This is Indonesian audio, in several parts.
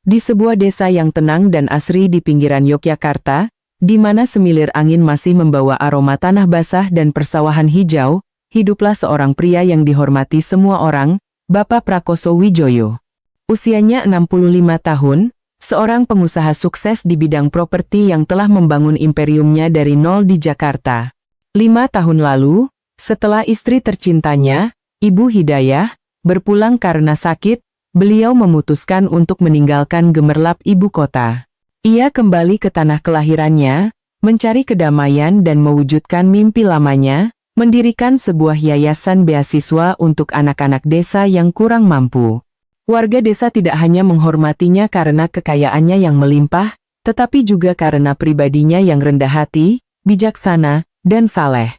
Di sebuah desa yang tenang dan asri di pinggiran Yogyakarta, di mana semilir angin masih membawa aroma tanah basah dan persawahan hijau, hiduplah seorang pria yang dihormati semua orang, Bapak Prakoso Wijaya. Usianya 65 tahun, seorang pengusaha sukses di bidang properti yang telah membangun imperiumnya dari nol di Jakarta. 5 tahun lalu, setelah istri tercintanya, Ibu Hidayah, berpulang karena sakit, beliau memutuskan untuk meninggalkan gemerlap ibu kota. Ia kembali ke tanah kelahirannya, mencari kedamaian dan mewujudkan mimpi lamanya, mendirikan sebuah yayasan beasiswa untuk anak-anak desa yang kurang mampu. Warga desa tidak hanya menghormatinya karena kekayaannya yang melimpah, tetapi juga karena pribadinya yang rendah hati, bijaksana, dan saleh.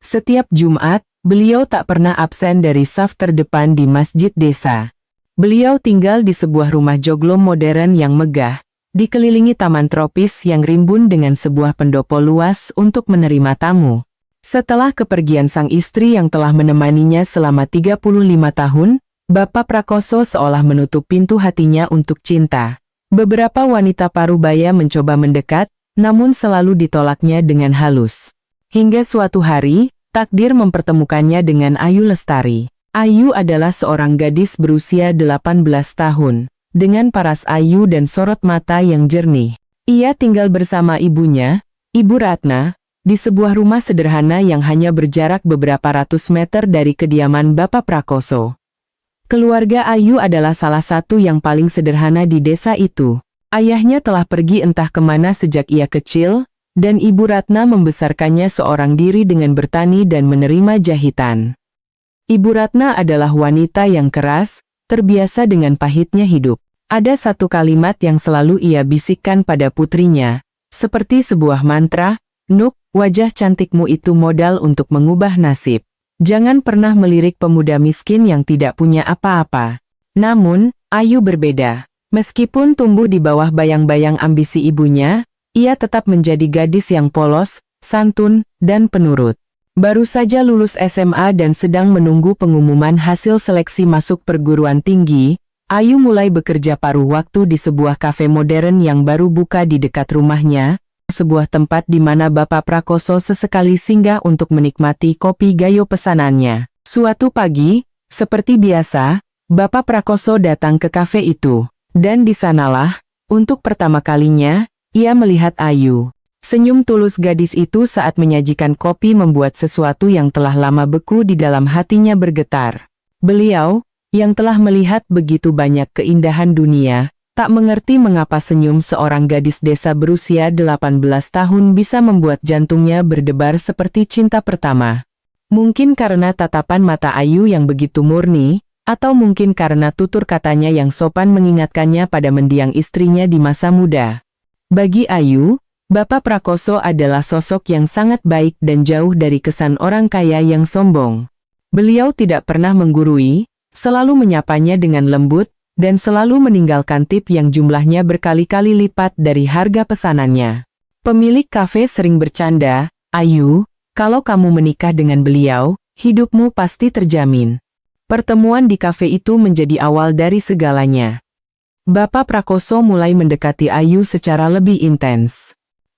Setiap Jumat, beliau tak pernah absen dari saf terdepan di masjid desa. Beliau tinggal di sebuah rumah joglo modern yang megah, dikelilingi taman tropis yang rimbun dengan sebuah pendopo luas untuk menerima tamu. Setelah kepergian sang istri yang telah menemaninya selama 35 tahun, Bapak Prakoso seolah menutup pintu hatinya untuk cinta. Beberapa wanita parubaya mencoba mendekat, namun selalu ditolaknya dengan halus. Hingga suatu hari, takdir mempertemukannya dengan Ayu Lestari. Ayu adalah seorang gadis berusia 18 tahun, dengan paras ayu dan sorot mata yang jernih. Ia tinggal bersama ibunya, Ibu Ratna, di sebuah rumah sederhana yang hanya berjarak beberapa ratus meter dari kediaman Bapak Prakoso. Keluarga Ayu adalah salah satu yang paling sederhana di desa itu. Ayahnya telah pergi entah kemana sejak ia kecil, dan Ibu Ratna membesarkannya seorang diri dengan bertani dan menerima jahitan. Ibu Ratna adalah wanita yang keras, terbiasa dengan pahitnya hidup. Ada satu kalimat yang selalu ia bisikkan pada putrinya, seperti sebuah mantra, "Nuk, wajah cantikmu itu modal untuk mengubah nasib. Jangan pernah melirik pemuda miskin yang tidak punya apa-apa." Namun, Ayu berbeda. Meskipun tumbuh di bawah bayang-bayang ambisi ibunya, ia tetap menjadi gadis yang polos, santun, dan penurut. Baru saja lulus SMA dan sedang menunggu pengumuman hasil seleksi masuk perguruan tinggi, Ayu mulai bekerja paruh waktu di sebuah kafe modern yang baru buka di dekat rumahnya, sebuah tempat di mana Bapak Prakoso sesekali singgah untuk menikmati kopi gayo pesanannya. Suatu pagi, seperti biasa, Bapak Prakoso datang ke kafe itu, dan di sanalah, untuk pertama kalinya, ia melihat Ayu. Senyum tulus gadis itu saat menyajikan kopi membuat sesuatu yang telah lama beku di dalam hatinya bergetar. Beliau, yang telah melihat begitu banyak keindahan dunia, tak mengerti mengapa senyum seorang gadis desa berusia 18 tahun bisa membuat jantungnya berdebar seperti cinta pertama. Mungkin karena tatapan mata Ayu yang begitu murni, atau mungkin karena tutur katanya yang sopan mengingatkannya pada mendiang istrinya di masa muda. Bagi Ayu, Bapak Prakoso adalah sosok yang sangat baik dan jauh dari kesan orang kaya yang sombong. Beliau tidak pernah menggurui, selalu menyapanya dengan lembut, dan selalu meninggalkan tip yang jumlahnya berkali-kali lipat dari harga pesanannya. Pemilik kafe sering bercanda, "Ayu, kalau kamu menikah dengan beliau, hidupmu pasti terjamin." Pertemuan di kafe itu menjadi awal dari segalanya. Bapak Prakoso mulai mendekati Ayu secara lebih intens.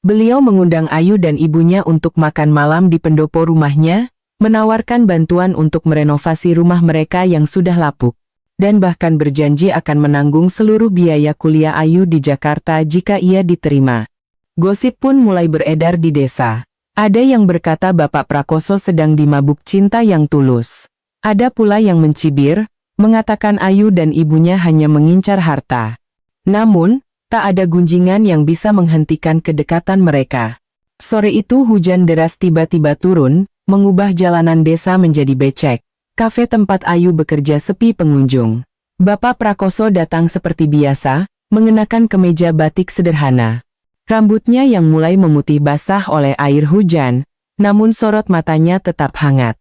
Beliau mengundang Ayu dan ibunya untuk makan malam di pendopo rumahnya, menawarkan bantuan untuk merenovasi rumah mereka yang sudah lapuk, dan bahkan berjanji akan menanggung seluruh biaya kuliah Ayu di Jakarta jika ia diterima. Gosip pun mulai beredar di desa. Ada yang berkata Bapak Prakoso sedang dimabuk cinta yang tulus. Ada pula yang mencibir, mengatakan Ayu dan ibunya hanya mengincar harta. Namun, tak ada gunjingan yang bisa menghentikan kedekatan mereka. Sore itu hujan deras tiba-tiba turun, mengubah jalanan desa menjadi becek. Kafe tempat Ayu bekerja sepi pengunjung. Bapak Prakoso datang seperti biasa, mengenakan kemeja batik sederhana. Rambutnya yang mulai memutih basah oleh air hujan, namun sorot matanya tetap hangat.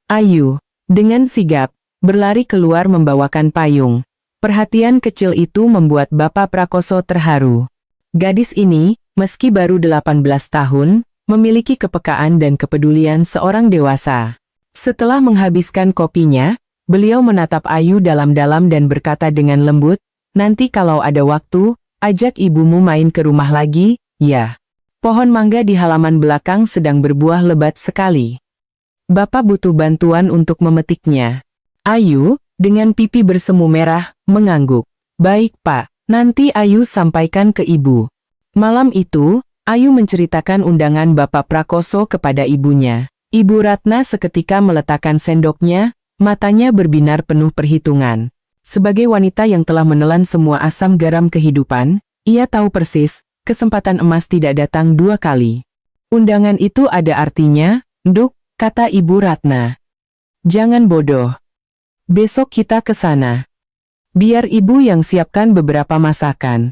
Ayu, dengan sigap, berlari keluar membawakan payung. Perhatian kecil itu membuat Bapak Prakoso terharu. Gadis ini, meski baru 18 tahun, memiliki kepekaan dan kepedulian seorang dewasa. Setelah menghabiskan kopinya, beliau menatap Ayu dalam-dalam dan berkata dengan lembut, nanti kalau ada waktu, ajak ibumu main ke rumah lagi, ya. Pohon mangga di halaman belakang sedang berbuah lebat sekali. Bapak butuh bantuan untuk memetiknya. Ayu, dengan pipi bersemu merah, mengangguk. Baik Pak, nanti Ayu sampaikan ke ibu. Malam itu, Ayu menceritakan undangan Bapak Prakoso kepada ibunya. Ibu Ratna seketika meletakkan sendoknya, matanya berbinar penuh perhitungan. Sebagai wanita yang telah menelan semua asam garam kehidupan, ia tahu persis, kesempatan emas tidak datang dua kali. Undangan itu ada artinya, Nduk, kata Ibu Ratna. Jangan bodoh. Besok kita ke sana. Biar ibu yang siapkan beberapa masakan.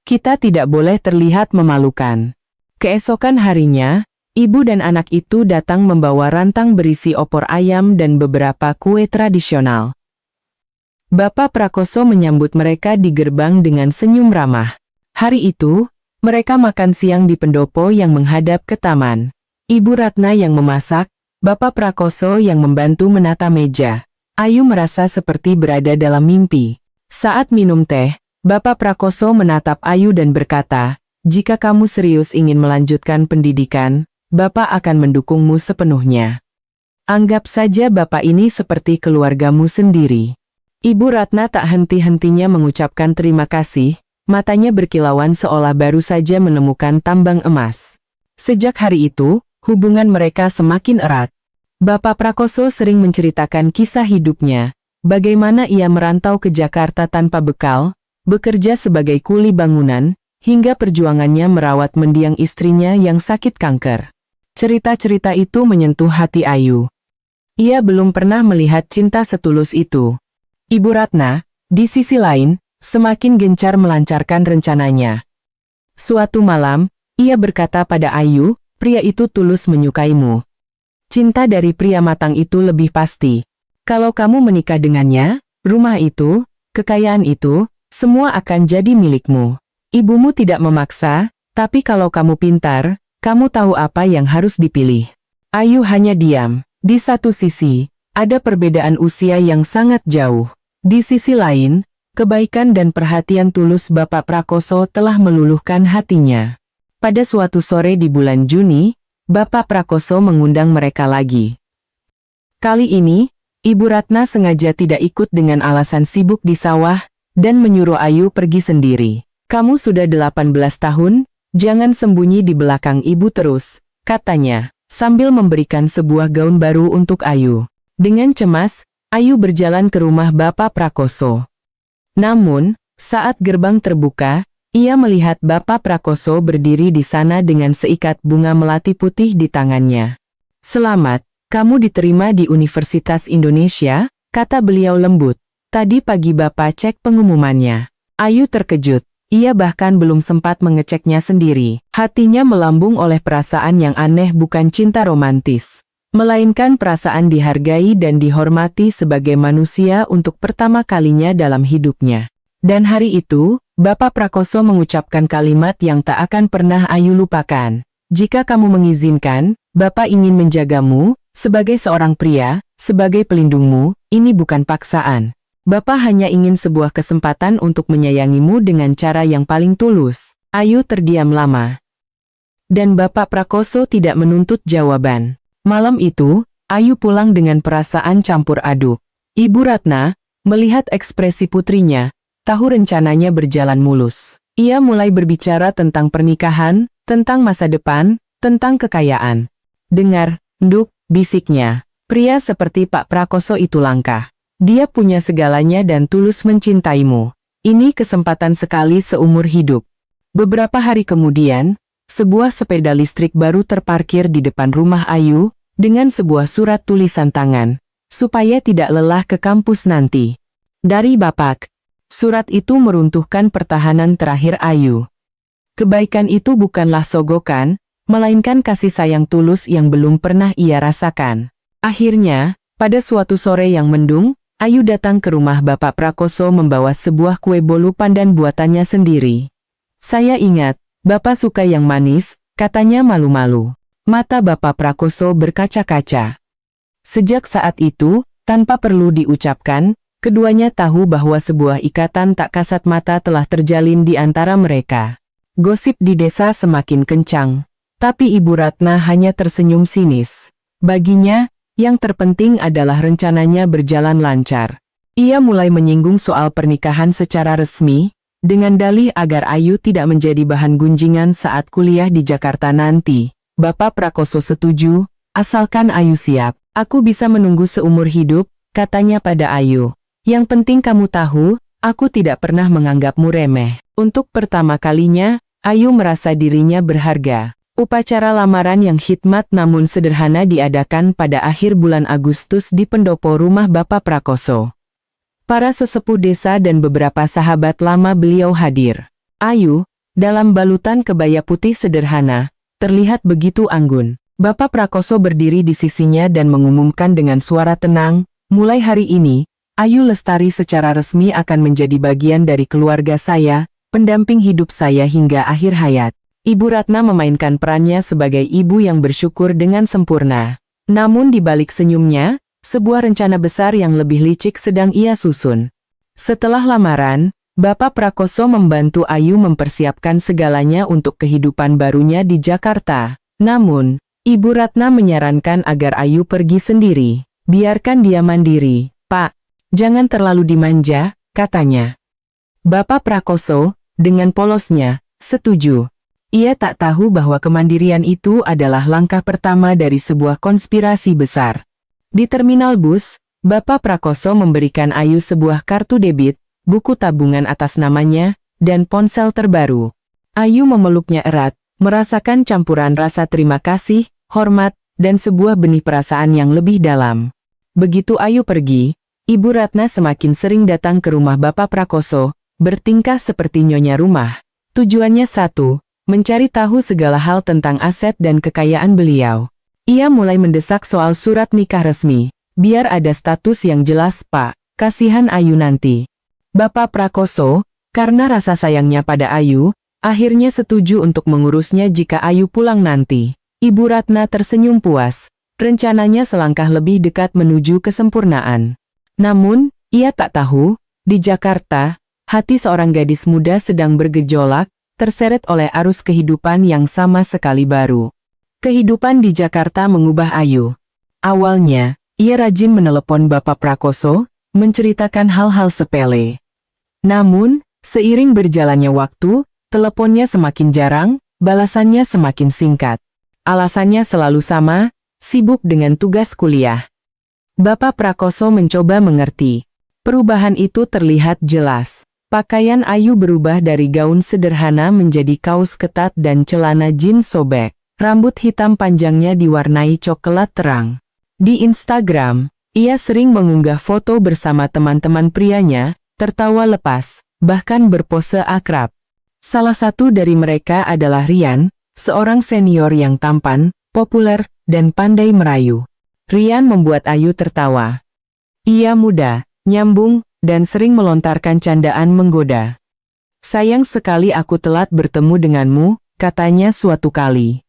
Kita tidak boleh terlihat memalukan. Keesokan harinya, ibu dan anak itu datang membawa rantang berisi opor ayam dan beberapa kue tradisional. Bapak Prakoso menyambut mereka di gerbang dengan senyum ramah. Hari itu, mereka makan siang di pendopo yang menghadap ke taman. Ibu Ratna yang memasak, Bapak Prakoso yang membantu menata meja. Ayu merasa seperti berada dalam mimpi. Saat minum teh, Bapak Prakoso menatap Ayu dan berkata, "Jika kamu serius ingin melanjutkan pendidikan, Bapak akan mendukungmu sepenuhnya. Anggap saja Bapak ini seperti keluargamu sendiri." Ibu Ratna tak henti-hentinya mengucapkan terima kasih, matanya berkilauan seolah baru saja menemukan tambang emas. Sejak hari itu, hubungan mereka semakin erat. Bapak Prakoso sering menceritakan kisah hidupnya, bagaimana ia merantau ke Jakarta tanpa bekal, bekerja sebagai kuli bangunan, hingga perjuangannya merawat mendiang istrinya yang sakit kanker. Cerita-cerita itu menyentuh hati Ayu. Ia belum pernah melihat cinta setulus itu. Ibu Ratna, di sisi lain, semakin gencar melancarkan rencananya. Suatu malam, ia berkata pada Ayu, "Pria itu tulus menyukaimu. Cinta dari pria matang itu lebih pasti. Kalau kamu menikah dengannya, rumah itu, kekayaan itu, semua akan jadi milikmu. Ibumu tidak memaksa, tapi kalau kamu pintar, kamu tahu apa yang harus dipilih." Ayu hanya diam. Di satu sisi, ada perbedaan usia yang sangat jauh. Di sisi lain, kebaikan dan perhatian tulus Bapak Prakoso telah meluluhkan hatinya. Pada suatu sore di bulan Juni, Bapak Prakoso mengundang mereka lagi. Kali ini, Ibu Ratna sengaja tidak ikut dengan alasan sibuk di sawah, dan menyuruh Ayu pergi sendiri. "Kamu sudah 18 tahun, jangan sembunyi di belakang ibu terus," katanya, sambil memberikan sebuah gaun baru untuk Ayu. Dengan cemas, Ayu berjalan ke rumah Bapak Prakoso. Namun, saat gerbang terbuka, ia melihat Bapak Prakoso berdiri di sana dengan seikat bunga melati putih di tangannya. "Selamat, kamu diterima di Universitas Indonesia," kata beliau lembut. "Tadi pagi Bapak cek pengumumannya." Ayu terkejut. Ia bahkan belum sempat mengeceknya sendiri. Hatinya melambung oleh perasaan yang aneh, bukan cinta romantis, melainkan perasaan dihargai dan dihormati sebagai manusia untuk pertama kalinya dalam hidupnya. Dan hari itu, Bapak Prakoso mengucapkan kalimat yang tak akan pernah Ayu lupakan. "Jika kamu mengizinkan, Bapak ingin menjagamu, sebagai seorang pria, sebagai pelindungmu, ini bukan paksaan. Bapak hanya ingin sebuah kesempatan untuk menyayangimu dengan cara yang paling tulus." Ayu terdiam lama. Dan Bapak Prakoso tidak menuntut jawaban. Malam itu, Ayu pulang dengan perasaan campur aduk. Ibu Ratna, melihat ekspresi putrinya, tahu rencananya berjalan mulus. Ia mulai berbicara tentang pernikahan, tentang masa depan, tentang kekayaan. "Dengar, Nduk," bisiknya, "pria seperti Pak Prakoso itu langka. Dia punya segalanya dan tulus mencintaimu. Ini kesempatan sekali seumur hidup." Beberapa hari kemudian, sebuah sepeda listrik baru terparkir di depan rumah Ayu, dengan sebuah surat tulisan tangan, supaya tidak lelah ke kampus nanti. Dari Bapak. Surat itu meruntuhkan pertahanan terakhir Ayu. Kebaikan itu bukanlah sogokan, melainkan kasih sayang tulus yang belum pernah ia rasakan. Akhirnya, pada suatu sore yang mendung, Ayu datang ke rumah Bapak Prakoso membawa sebuah kue bolu pandan buatannya sendiri. "Saya ingat, Bapak suka yang manis," katanya malu-malu. Mata Bapak Prakoso berkaca-kaca. Sejak saat itu, tanpa perlu diucapkan, Keduanya tahu bahwa sebuah ikatan tak kasat mata telah terjalin di antara mereka. Gosip di desa semakin kencang, tapi Ibu Ratna hanya tersenyum sinis. Baginya, yang terpenting adalah rencananya berjalan lancar. Ia mulai menyinggung soal pernikahan secara resmi, dengan dalih agar Ayu tidak menjadi bahan gunjingan saat kuliah di Jakarta nanti. Bapak Prakoso setuju, asalkan Ayu siap. Aku bisa menunggu seumur hidup, katanya pada Ayu. Yang penting kamu tahu, aku tidak pernah menganggapmu remeh. Untuk pertama kalinya, Ayu merasa dirinya berharga. Upacara lamaran yang khidmat namun sederhana diadakan pada akhir bulan Agustus di pendopo rumah Bapak Prakoso. Para sesepuh desa dan beberapa sahabat lama beliau hadir. Ayu, dalam balutan kebaya putih sederhana, terlihat begitu anggun. Bapak Prakoso berdiri di sisinya dan mengumumkan dengan suara tenang, mulai hari ini, Ayu Lestari secara resmi akan menjadi bagian dari keluarga saya, pendamping hidup saya hingga akhir hayat. Ibu Ratna memainkan perannya sebagai ibu yang bersyukur dengan sempurna. Namun di balik senyumnya, sebuah rencana besar yang lebih licik sedang ia susun. Setelah lamaran, Bapak Prakoso membantu Ayu mempersiapkan segalanya untuk kehidupan barunya di Jakarta. Namun, Ibu Ratna menyarankan agar Ayu pergi sendiri. Biarkan dia mandiri, Pak. Jangan terlalu dimanja, katanya. Bapak Prakoso, dengan polosnya, setuju. Ia tak tahu bahwa kemandirian itu adalah langkah pertama dari sebuah konspirasi besar. Di terminal bus, Bapak Prakoso memberikan Ayu sebuah kartu debit, buku tabungan atas namanya, dan ponsel terbaru. Ayu memeluknya erat, merasakan campuran rasa terima kasih, hormat, dan sebuah benih perasaan yang lebih dalam. Begitu Ayu pergi, Ibu Ratna semakin sering datang ke rumah Bapak Prakoso, bertingkah seperti nyonya rumah. Tujuannya satu, mencari tahu segala hal tentang aset dan kekayaan beliau. Ia mulai mendesak soal surat nikah resmi. Biar ada status yang jelas, Pak. Kasihan Ayu nanti. Bapak Prakoso, karena rasa sayangnya pada Ayu, akhirnya setuju untuk mengurusnya jika Ayu pulang nanti. Ibu Ratna tersenyum puas. Rencananya selangkah lebih dekat menuju kesempurnaan. Namun, ia tak tahu, di Jakarta, hati seorang gadis muda sedang bergejolak, terseret oleh arus kehidupan yang sama sekali baru. Kehidupan di Jakarta mengubah Ayu. Awalnya, ia rajin menelepon Bapak Prakoso, menceritakan hal-hal sepele. Namun, seiring berjalannya waktu, teleponnya semakin jarang, balasannya semakin singkat. Alasannya selalu sama, sibuk dengan tugas kuliah. Bapak Prakoso mencoba mengerti. Perubahan itu terlihat jelas. Pakaian Ayu berubah dari gaun sederhana menjadi kaos ketat dan celana jeans sobek. Rambut hitam panjangnya diwarnai coklat terang. Di Instagram, ia sering mengunggah foto bersama teman-teman prianya, tertawa lepas, bahkan berpose akrab. Salah satu dari mereka adalah Rian, seorang senior yang tampan, populer, dan pandai merayu. Rian membuat Ayu tertawa. Ia muda, nyambung, dan sering melontarkan candaan menggoda. Sayang sekali aku telat bertemu denganmu, katanya suatu kali.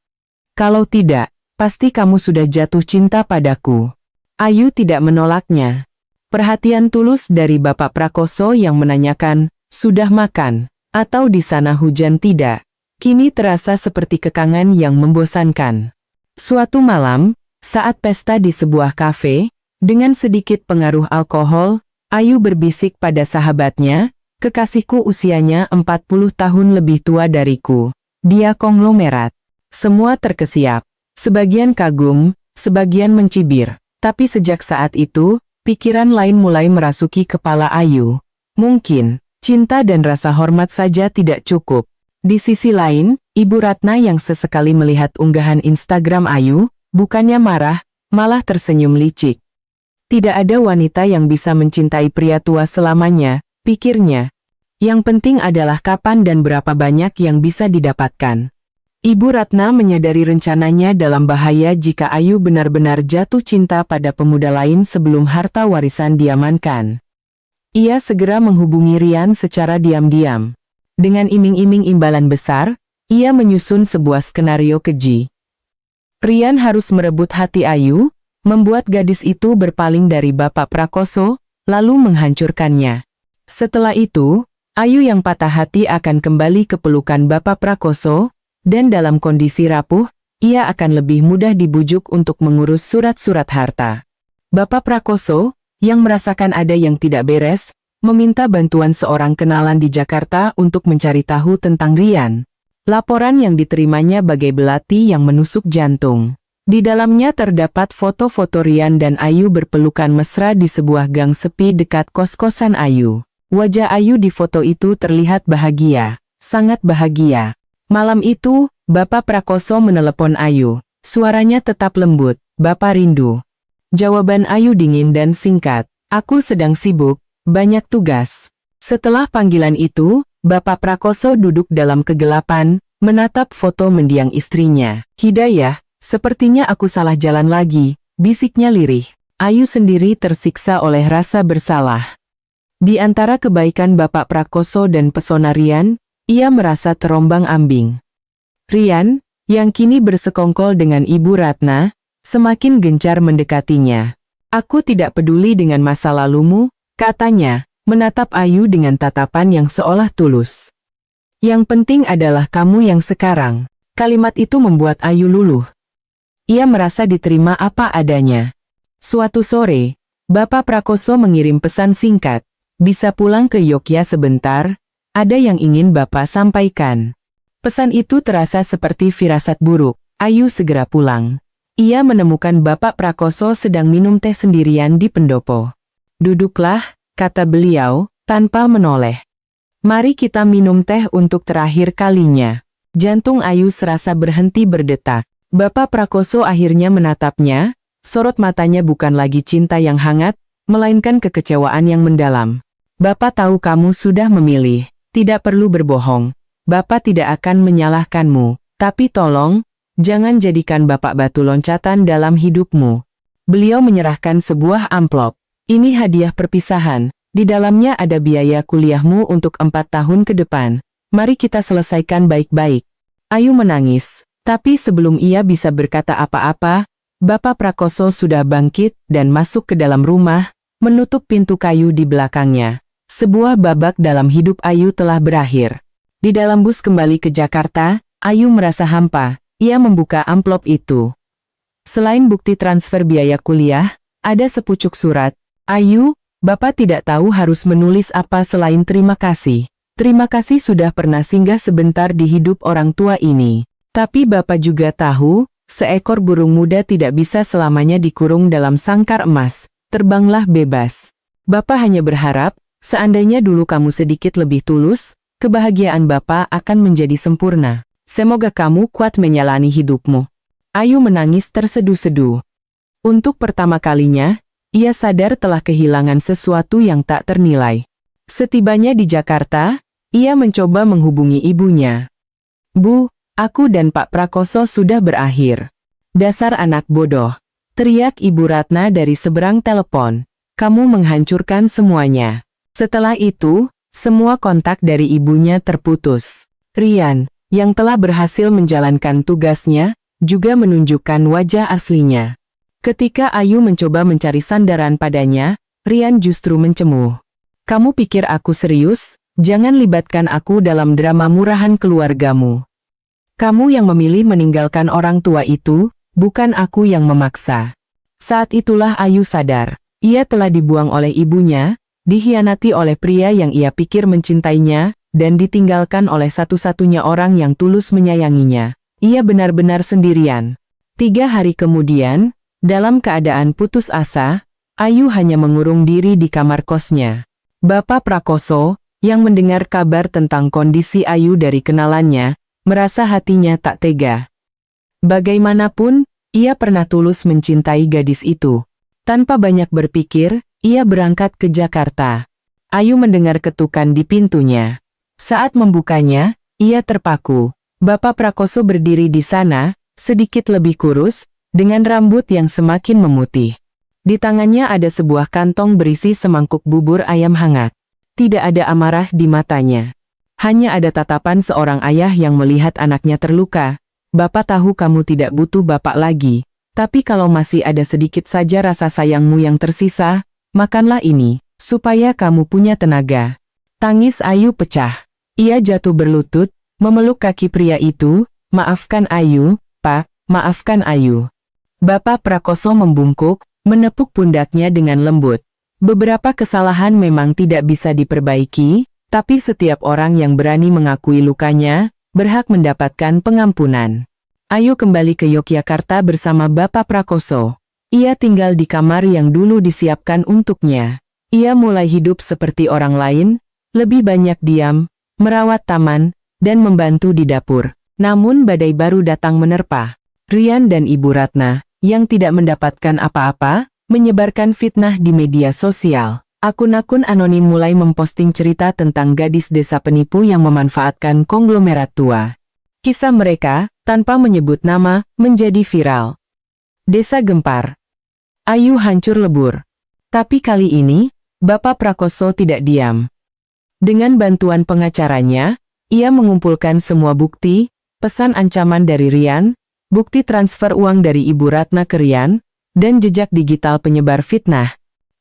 Kalau tidak, pasti kamu sudah jatuh cinta padaku. Ayu tidak menolaknya. Perhatian tulus dari Bapak Prakoso yang menanyakan, sudah makan, atau di sana hujan tidak, kini terasa seperti kekangan yang membosankan. Suatu malam, saat pesta di sebuah kafe, dengan sedikit pengaruh alkohol, Ayu berbisik pada sahabatnya, kekasihku usianya 40 tahun lebih tua dariku. Dia konglomerat. Semua terkesiap. Sebagian kagum, sebagian mencibir. Tapi sejak saat itu, pikiran lain mulai merasuki kepala Ayu. Mungkin, cinta dan rasa hormat saja tidak cukup. Di sisi lain, Ibu Ratna yang sesekali melihat unggahan Instagram Ayu, bukannya marah, malah tersenyum licik. Tidak ada wanita yang bisa mencintai pria tua selamanya, pikirnya. Yang penting adalah kapan dan berapa banyak yang bisa didapatkan. Ibu Ratna menyadari rencananya dalam bahaya jika Ayu benar-benar jatuh cinta pada pemuda lain sebelum harta warisan diamankan. Ia segera menghubungi Rian secara diam-diam. Dengan iming-iming imbalan besar, ia menyusun sebuah skenario keji. Rian harus merebut hati Ayu, membuat gadis itu berpaling dari Bapak Prakoso, lalu menghancurkannya. Setelah itu, Ayu yang patah hati akan kembali ke pelukan Bapak Prakoso, dan dalam kondisi rapuh, ia akan lebih mudah dibujuk untuk mengurus surat-surat harta. Bapak Prakoso, yang merasakan ada yang tidak beres, meminta bantuan seorang kenalan di Jakarta untuk mencari tahu tentang Rian. Laporan yang diterimanya bagai belati yang menusuk jantung. Di dalamnya terdapat foto-foto Rian dan Ayu berpelukan mesra di sebuah gang sepi dekat kos-kosan Ayu. Wajah Ayu di foto itu terlihat bahagia, sangat bahagia. Malam itu, Bapak Prakoso menelepon Ayu. Suaranya tetap lembut, "Bapak rindu." Jawaban Ayu dingin dan singkat, "Aku sedang sibuk, banyak tugas." Setelah panggilan itu, Bapak Prakoso duduk dalam kegelapan, menatap foto mendiang istrinya. "Hidayah, sepertinya aku salah jalan lagi," bisiknya lirih. Ayu sendiri tersiksa oleh rasa bersalah. Di antara kebaikan Bapak Prakoso dan pesona Rian, ia merasa terombang-ambing. Rian, yang kini bersekongkol dengan Ibu Ratna, semakin gencar mendekatinya. "Aku tidak peduli dengan masa lalumu," katanya, menatap Ayu dengan tatapan yang seolah tulus. "Yang penting adalah kamu yang sekarang." Kalimat itu membuat Ayu luluh. Ia merasa diterima apa adanya. Suatu sore, Bapak Prakoso mengirim pesan singkat. "Bisa pulang ke Yogyakarta sebentar, ada yang ingin Bapak sampaikan." Pesan itu terasa seperti firasat buruk. Ayu segera pulang. Ia menemukan Bapak Prakoso sedang minum teh sendirian di pendopo. "Duduklah," kata beliau, tanpa menoleh. "Mari kita minum teh untuk terakhir kalinya." Jantung Ayu serasa berhenti berdetak. Bapak Prakoso akhirnya menatapnya, sorot matanya bukan lagi cinta yang hangat, melainkan kekecewaan yang mendalam. "Bapak tahu kamu sudah memilih, tidak perlu berbohong. Bapak tidak akan menyalahkanmu, tapi tolong, jangan jadikan Bapak batu loncatan dalam hidupmu." Beliau menyerahkan sebuah amplop. "Ini hadiah perpisahan, di dalamnya ada biaya kuliahmu untuk 4 tahun ke depan. Mari kita selesaikan baik-baik." Ayu menangis, tapi sebelum ia bisa berkata apa-apa, Bapak Prakoso sudah bangkit dan masuk ke dalam rumah, menutup pintu kayu di belakangnya. Sebuah babak dalam hidup Ayu telah berakhir. Di dalam bus kembali ke Jakarta, Ayu merasa hampa. Ia membuka amplop itu. Selain bukti transfer biaya kuliah, ada sepucuk surat. "Ayu, Bapak tidak tahu harus menulis apa selain terima kasih. Terima kasih sudah pernah singgah sebentar di hidup orang tua ini. Tapi Bapak juga tahu, seekor burung muda tidak bisa selamanya dikurung dalam sangkar emas. Terbanglah bebas. Bapak hanya berharap, seandainya dulu kamu sedikit lebih tulus, kebahagiaan Bapak akan menjadi sempurna. Semoga kamu kuat menjalani hidupmu." Ayu menangis terseduh-seduh. Untuk pertama kalinya, ia sadar telah kehilangan sesuatu yang tak ternilai. Setibanya di Jakarta, ia mencoba menghubungi ibunya. "Bu, aku dan Pak Prakoso sudah berakhir." "Dasar anak bodoh," teriak Ibu Ratna dari seberang telepon. "Kamu menghancurkan semuanya." Setelah itu, semua kontak dari ibunya terputus. Rian, yang telah berhasil menjalankan tugasnya, juga menunjukkan wajah aslinya. Ketika Ayu mencoba mencari sandaran padanya, Rian justru mencemooh. "Kamu pikir aku serius? Jangan libatkan aku dalam drama murahan keluargamu. Kamu yang memilih meninggalkan orang tua itu, bukan aku yang memaksa." Saat itulah Ayu sadar, ia telah dibuang oleh ibunya, dikhianati oleh pria yang ia pikir mencintainya, dan ditinggalkan oleh satu-satunya orang yang tulus menyayanginya. Ia benar-benar sendirian. 3 hari kemudian, dalam keadaan putus asa, Ayu hanya mengurung diri di kamar kosnya. Bapak Prakoso, yang mendengar kabar tentang kondisi Ayu dari kenalannya, merasa hatinya tak tega. Bagaimanapun, ia pernah tulus mencintai gadis itu. Tanpa banyak berpikir, ia berangkat ke Jakarta. Ayu mendengar ketukan di pintunya. Saat membukanya, ia terpaku. Bapak Prakoso berdiri di sana, sedikit lebih kurus, dengan rambut yang semakin memutih. Di tangannya ada sebuah kantong berisi semangkuk bubur ayam hangat. Tidak ada amarah di matanya. Hanya ada tatapan seorang ayah yang melihat anaknya terluka. "Bapak tahu kamu tidak butuh Bapak lagi, tapi kalau masih ada sedikit saja rasa sayangmu yang tersisa, makanlah ini." supaya kamu punya tenaga. Tangis Ayu pecah. Ia jatuh berlutut, memeluk kaki pria itu. Maafkan Ayu, Pak, maafkan Ayu. Bapak Prakoso membungkuk, menepuk pundaknya dengan lembut. Beberapa kesalahan memang tidak bisa diperbaiki, tapi setiap orang yang berani mengakui lukanya, berhak mendapatkan pengampunan. Ayu kembali ke Yogyakarta bersama Bapak Prakoso. Ia tinggal di kamar yang dulu disiapkan untuknya. Ia mulai hidup seperti orang lain, lebih banyak diam, merawat taman, dan membantu di dapur. Namun badai baru datang menerpa. Rian dan Ibu Ratna, yang tidak mendapatkan apa-apa, menyebarkan fitnah di media sosial. Akun-akun anonim mulai memposting cerita tentang gadis desa penipu yang memanfaatkan konglomerat tua. Kisah mereka, tanpa menyebut nama, menjadi viral. Desa gempar. Ayu hancur lebur. Tapi kali ini, Bapak Prakoso tidak diam. Dengan bantuan pengacaranya, ia mengumpulkan semua bukti, pesan ancaman dari Rian, bukti transfer uang dari Ibu Ratna ke Rian, dan jejak digital penyebar fitnah.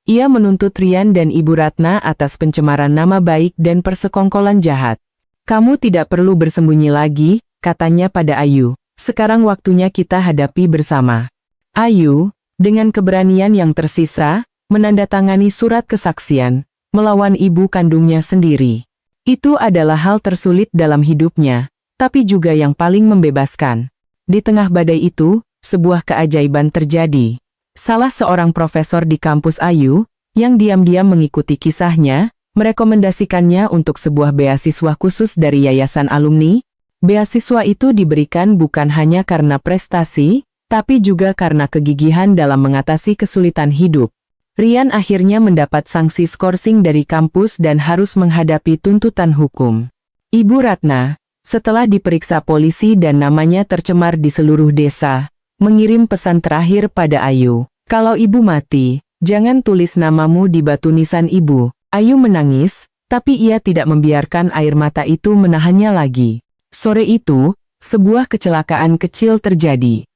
Ia menuntut Rian dan Ibu Ratna atas pencemaran nama baik dan persekongkolan jahat. Kamu tidak perlu bersembunyi lagi, katanya pada Ayu. Sekarang waktunya kita hadapi bersama. Ayu, dengan keberanian yang tersisa, menandatangani surat kesaksian, melawan ibu kandungnya sendiri. Itu adalah hal tersulit dalam hidupnya, tapi juga yang paling membebaskan. Di tengah badai itu, sebuah keajaiban terjadi. Salah seorang profesor di kampus Ayu, yang diam-diam mengikuti kisahnya, merekomendasikannya untuk sebuah beasiswa khusus dari yayasan alumni. Beasiswa itu diberikan bukan hanya karena prestasi, tapi juga karena kegigihan dalam mengatasi kesulitan hidup. Rian akhirnya mendapat sanksi skorsing dari kampus dan harus menghadapi tuntutan hukum. Ibu Ratna, setelah diperiksa polisi dan namanya tercemar di seluruh desa, mengirim pesan terakhir pada Ayu. Kalau ibu mati, jangan tulis namamu di batu nisan ibu. Ayu menangis, tapi ia tidak membiarkan air mata itu menahannya lagi. Sore itu, sebuah kecelakaan kecil terjadi.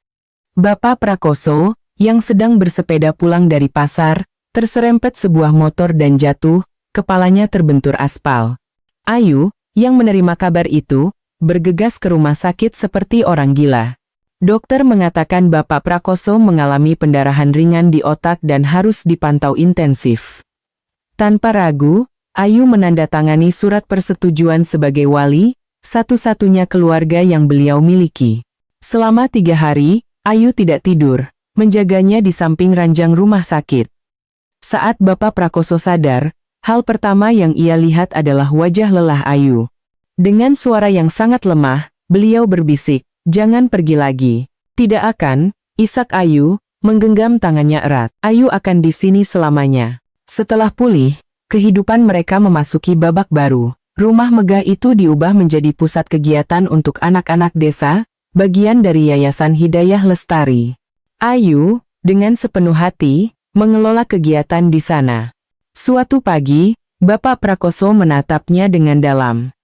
Bapak Prakoso, yang sedang bersepeda pulang dari pasar, terserempet sebuah motor dan jatuh, kepalanya terbentur aspal. Ayu, yang menerima kabar itu, bergegas ke rumah sakit seperti orang gila. Dokter mengatakan Bapak Prakoso mengalami pendarahan ringan di otak dan harus dipantau intensif. Tanpa ragu, Ayu menandatangani surat persetujuan sebagai wali, satu-satunya keluarga yang beliau miliki. Selama 3 hari, Ayu tidak tidur, menjaganya di samping ranjang rumah sakit. Saat Bapak Prakoso sadar, hal pertama yang ia lihat adalah wajah lelah Ayu. Dengan suara yang sangat lemah, beliau berbisik, "Jangan pergi lagi." "Tidak akan," isak Ayu, menggenggam tangannya erat. "Ayu akan di sini selamanya." Setelah pulih, kehidupan mereka memasuki babak baru. Rumah megah itu diubah menjadi pusat kegiatan untuk anak-anak desa, bagian dari Yayasan Hidayah Lestari. Ayu, dengan sepenuh hati, mengelola kegiatan di sana. Suatu pagi, Bapak Prakoso menatapnya dengan dalam.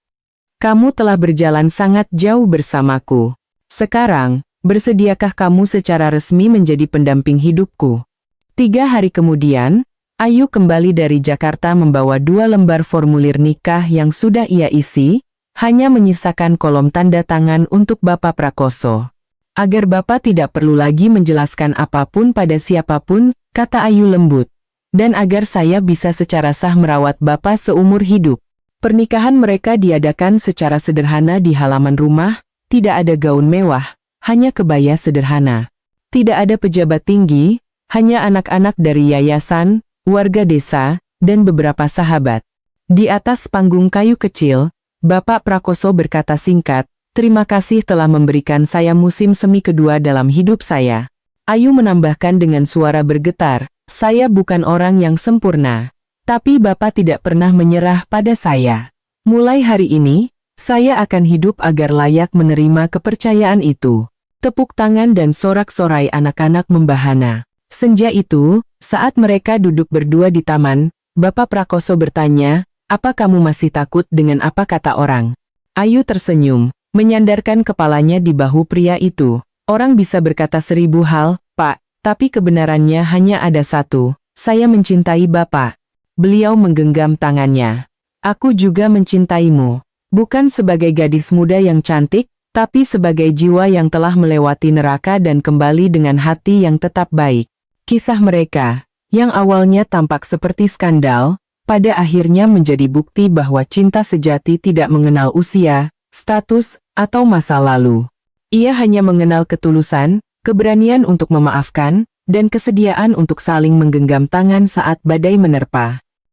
"Kamu telah berjalan sangat jauh bersamaku. Sekarang, bersediakah kamu secara resmi menjadi pendamping hidupku?" 3 hari kemudian, Ayu kembali dari Jakarta membawa 2 lembar formulir nikah yang sudah ia isi, hanya menyisakan kolom tanda tangan untuk Bapak Prakoso. "Agar Bapak tidak perlu lagi menjelaskan apapun pada siapapun," kata Ayu lembut. "Dan agar saya bisa secara sah merawat Bapak seumur hidup." Pernikahan mereka diadakan secara sederhana di halaman rumah, tidak ada gaun mewah, hanya kebaya sederhana. Tidak ada pejabat tinggi, hanya anak-anak dari yayasan, warga desa, dan beberapa sahabat. Di atas panggung kayu kecil, Bapak Prakoso berkata singkat, "Terima kasih telah memberikan saya musim semi kedua dalam hidup saya." Ayu menambahkan dengan suara bergetar, "Saya bukan orang yang sempurna. Tapi Bapak tidak pernah menyerah pada saya. Mulai hari ini, saya akan hidup agar layak menerima kepercayaan itu." Tepuk tangan dan sorak-sorai anak-anak membahana. Senja itu, saat mereka duduk berdua di taman, Bapak Prakoso bertanya, "Apa kamu masih takut dengan apa kata orang?" Ayu tersenyum, menyandarkan kepalanya di bahu pria itu. "Orang bisa berkata 1000 hal, Pak, tapi kebenarannya hanya ada satu. Saya mencintai Bapak." beliau menggenggam tangannya. Aku juga mencintaimu. Bukan sebagai gadis muda yang cantik, tapi sebagai jiwa yang telah melewati neraka dan kembali dengan hati yang tetap baik. Kisah mereka, yang awalnya tampak seperti skandal, pada akhirnya menjadi bukti bahwa cinta sejati tidak mengenal usia, status, atau masa lalu. Ia hanya mengenal ketulusan, keberanian untuk memaafkan, dan kesediaan untuk saling menggenggam tangan saat badai menerpa.